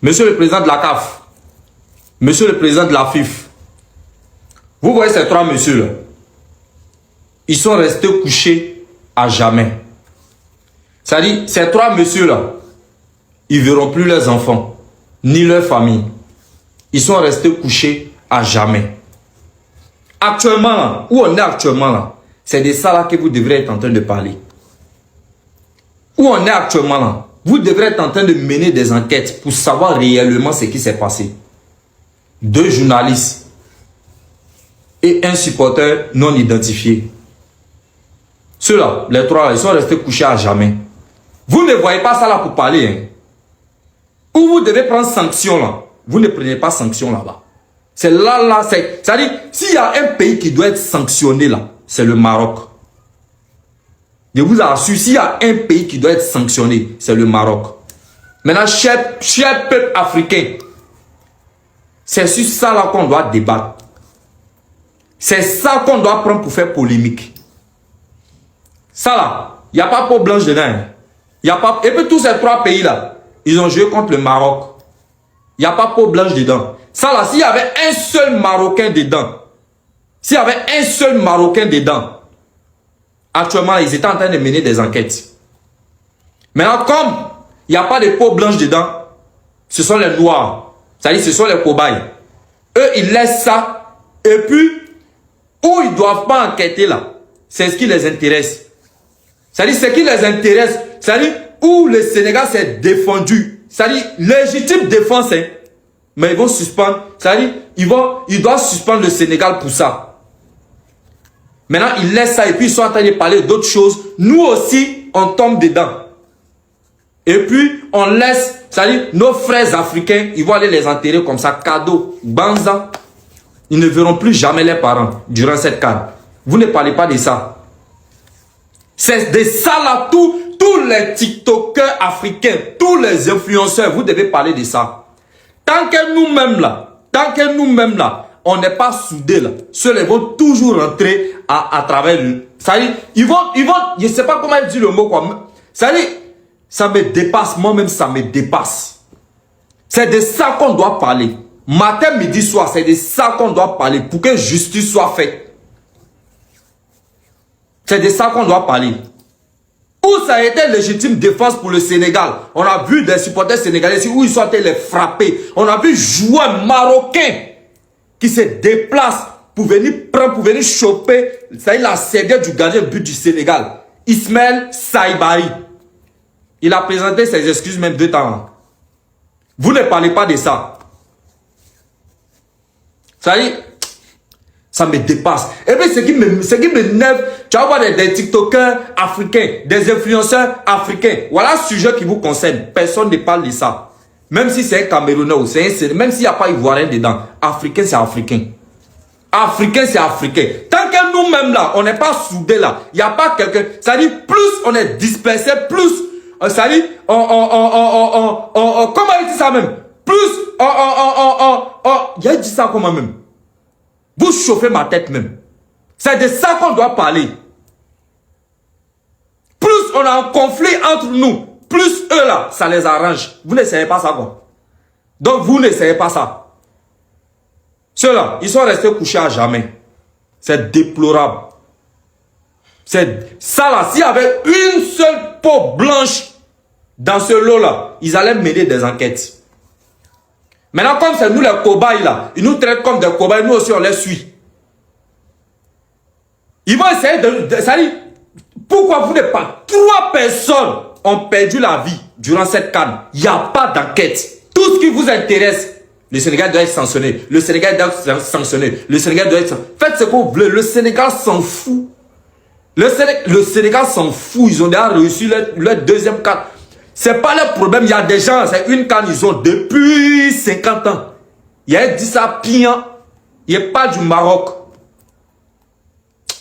Monsieur le président de la CAF, monsieur le président de la FIF, vous voyez ces trois messieurs-là, ils sont restés couchés à jamais. C'est-à-dire, ces trois messieurs-là, ils ne verront plus leurs enfants, ni leur famille. Ils sont restés couchés à jamais. Actuellement, là, où on est actuellement, là, c'est de ça là que vous devrez être en train de parler. Où on est actuellement, là, vous devrez être en train de mener des enquêtes pour savoir réellement ce qui s'est passé. 2 journalistes et un supporter non identifié. Ceux-là, les trois, ils sont restés couchés à jamais. Vous ne voyez pas ça là pour parler. Hein. Où vous devez prendre sanction là, vous ne prenez pas sanction là-bas. C'est là, c'est-à-dire, s'il y a un pays qui doit être sanctionné là, c'est le Maroc. Je vous assure, s'il y a un pays qui doit être sanctionné, c'est le Maroc. Maintenant, cher peuple africain, c'est sur ça là qu'on doit débattre. C'est ça qu'on doit prendre pour faire polémique. Ça là, il n'y a pas peau blanche dedans. Y a pas... Et puis tous ces trois pays là, ils ont joué contre le Maroc. Il n'y a pas peau blanche dedans. Ça là, s'il y avait un seul Marocain dedans, s'il y avait un seul Marocain dedans, actuellement, ils étaient en train de mener des enquêtes. Maintenant, comme il n'y a pas de peau blanche dedans, ce sont les noirs. C'est-à-dire, ce sont les cobayes. Eux, ils laissent ça. Et puis, où ils ne doivent pas enquêter là, c'est ce qui les intéresse. C'est-à-dire, ce qui les intéresse, c'est-à-dire, où le Sénégal s'est défendu. C'est-à-dire, légitime défense, hein. Mais ils vont suspendre. C'est-à-dire, ils doivent suspendre le Sénégal pour ça. Maintenant, ils laissent ça et puis ils sont en train de parler d'autres choses. Nous aussi, on tombe dedans. Et puis, on laisse, c'est-à-dire, nos frères africains, ils vont aller les enterrer comme ça, cadeau, banza. Ils ne verront plus jamais les parents durant cette canne. Vous ne parlez pas de ça. C'est de ça là, tous les TikTokers africains, tous les influenceurs, vous devez parler de ça. Tant que nous-mêmes là, on n'est pas soudés là, ceux-là vont toujours rentrer à travers le... C'est-à-dire, ils vont, je ne sais pas comment dire le mot quoi. C'est-à-dire, ça me dépasse, moi-même ça me dépasse. C'est de ça qu'on doit parler. Matin, midi, soir, c'est de ça qu'on doit parler pour que justice soit faite. C'est de ça qu'on doit parler. Où ça a été légitime défense pour le Sénégal. On a vu des supporters sénégalais ici où ils sont allés les frapper. On a vu joueurs marocains qui se déplacent pour venir prendre, pour venir choper, c'est la serviette du gardien de but du Sénégal, Ismaël Saïbari. Il a présenté ses excuses même 2 temps. Vous ne parlez pas de ça. Ça y est, ça me dépasse. Et puis ce qui me nerve, tu vas voir des TikTokers africains, des influenceurs africains. Voilà un sujet qui vous concerne. Personne ne parle de ça. Même si c'est un Camerounais ou même s'il n'y a pas Ivoirien dedans. Africain, c'est africain. Africain, c'est africain. Tant que nous-mêmes là, on n'est pas soudés là, il n'y a pas quelqu'un. C'est-à-dire, plus on est dispersé, plus, c'est-à-dire, comment il dit ça même? Plus, il a dit ça comment même? Vous chauffez ma tête même. C'est de ça qu'on doit parler. Plus on a un conflit entre nous, plus eux là, ça les arrange. Vous n'essayez pas ça quoi. Donc vous n'essayez pas ça. Ceux-là, ils sont restés couchés à jamais. C'est déplorable. C'est ça là, s'il y avait une seule peau blanche dans ce lot là, ils allaient mener des enquêtes. Maintenant, comme c'est nous les cobayes là, ils nous traitent comme des cobayes, nous aussi on les suit. Ils vont essayer ça dit, pourquoi vous n'êtes pas 3 personnes ont perdu la vie durant cette canne? Il n'y a pas d'enquête. Tout ce qui vous intéresse, le Sénégal doit être sanctionné. Le Sénégal doit être sanctionné. Le Sénégal doit être sanctionné. Faites ce que vous voulez. Le Sénégal s'en fout. Le Sénégal s'en fout. Ils ont déjà réussi leur deuxième canne. C'est pas le problème. Il y a des gens, c'est une canne, ils ont depuis 50 ans. Il y a dit ça piant. Il n'y a pas du Maroc.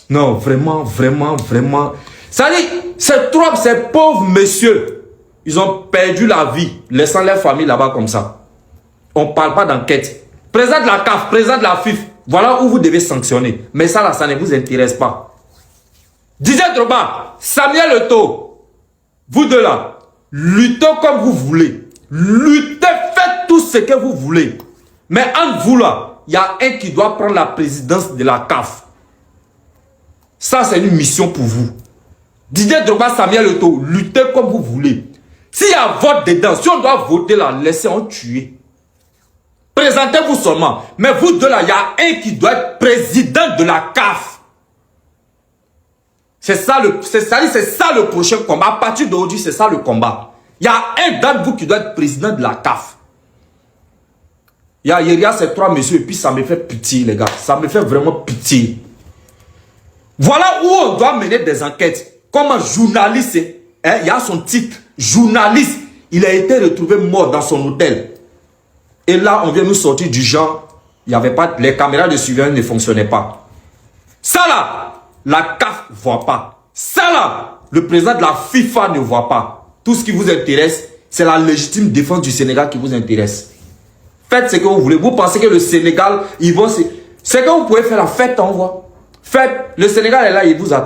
Non, vraiment, vraiment, vraiment. Ça dit, ces pauvres messieurs, ils ont perdu la vie, laissant leur famille là-bas comme ça. On ne parle pas d'enquête. Président de la CAF, président de la FIF, voilà où vous devez sanctionner. Mais ça là, ça ne vous intéresse pas. Didier Drogba, Samuel Eto'o, vous deux là, luttez comme vous voulez. Luttez, faites tout ce que vous voulez. Mais entre vous là, il y a un qui doit prendre la présidence de la CAF. Ça, c'est une mission pour vous. Didier Drogba, Samuel Eto'o, luttez comme vous voulez. S'il y a vote dedans, si on doit voter là, laissez-on tuer. Présentez-vous seulement. Mais vous deux là, il y a un qui doit être président de la CAF. C'est ça le prochain combat. À partir d'aujourd'hui, c'est ça le combat. Il y a un d'entre vous qui doit être président de la CAF. Il y a ces trois messieurs et puis ça me fait pitié, les gars. Ça me fait vraiment pitié. Voilà où on doit mener des enquêtes. Comme un journaliste, hein, il y a son titre, journaliste. Il a été retrouvé mort dans son hôtel. Et là, on vient nous sortir du genre, il n'y avait pas, les caméras de surveillance ne fonctionnaient pas. Ça là, la CAF ne voit pas. Ça là, le président de la FIFA ne voit pas. Tout ce qui vous intéresse, c'est la légitime défense du Sénégal qui vous intéresse. Faites ce que vous voulez. Vous pensez que le Sénégal, ils vont... C'est que vous pouvez faire la fête, on voit. Faites. Le Sénégal est là, il vous attend.